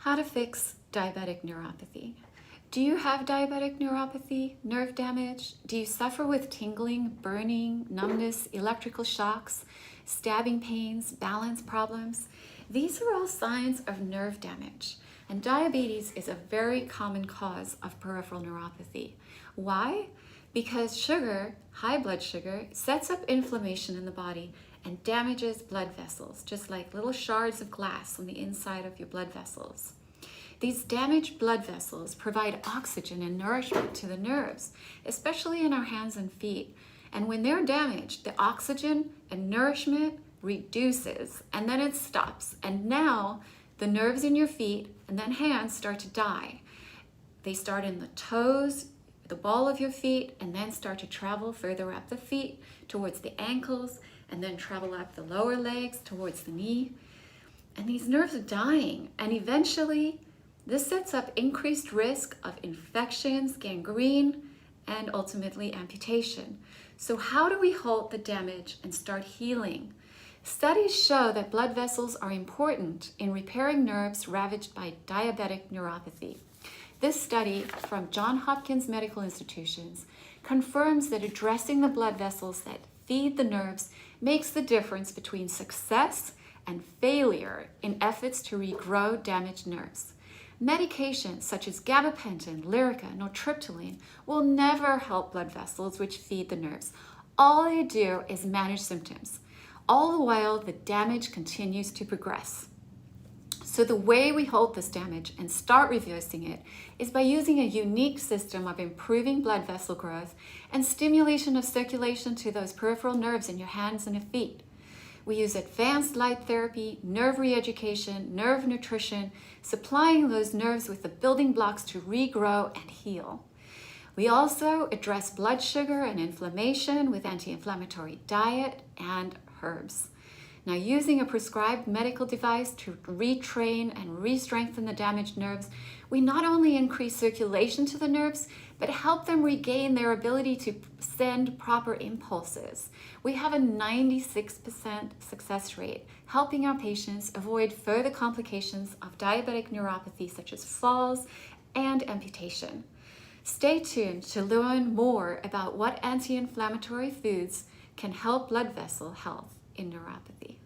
How to fix diabetic neuropathy. Do you have diabetic neuropathy, nerve damage? Do you suffer with tingling, burning, numbness, electrical shocks, stabbing pains, balance problems? These are all signs of nerve damage, and diabetes is a very common cause of peripheral neuropathy. Why? Because sugar, high blood sugar, sets up inflammation in the body and damages blood vessels, just like little shards of glass on the inside of your blood vessels. These damaged blood vessels provide oxygen and nourishment to the nerves, especially in our hands and feet. And when they're damaged, the oxygen and nourishment reduces, and then it stops. And now the nerves in your feet and then hands start to die. They start in the toes, the ball of your feet, and then start to travel further up the feet towards the ankles, and then travel up the lower legs towards the knee. And these nerves are dying, and eventually this sets up increased risk of infections, gangrene, and ultimately amputation. So how do we halt the damage and start healing? Studies show that blood vessels are important in repairing nerves ravaged by diabetic neuropathy. This study from Johns Hopkins Medical Institutions confirms that addressing the blood vessels that feed the nerves makes the difference between success and failure in efforts to regrow damaged nerves. Medications such as gabapentin, Lyrica, nortriptyline will never help blood vessels which feed the nerves. All they do is manage symptoms. All the while, the damage continues to progress. So the way we halt this damage and start reversing it is by using a unique system of improving blood vessel growth and stimulation of circulation to those peripheral nerves in your hands and your feet. We use advanced light therapy, nerve re-education, nerve nutrition, supplying those nerves with the building blocks to regrow and heal. We also address blood sugar and inflammation with anti-inflammatory diet and herbs. Now, using a prescribed medical device to retrain and re-strengthen the damaged nerves, we not only increase circulation to the nerves, but help them regain their ability to send proper impulses. We have a 96% success rate, helping our patients avoid further complications of diabetic neuropathy, such as falls and amputation. Stay tuned to learn more about what anti-inflammatory foods can help blood vessel health in neuropathy.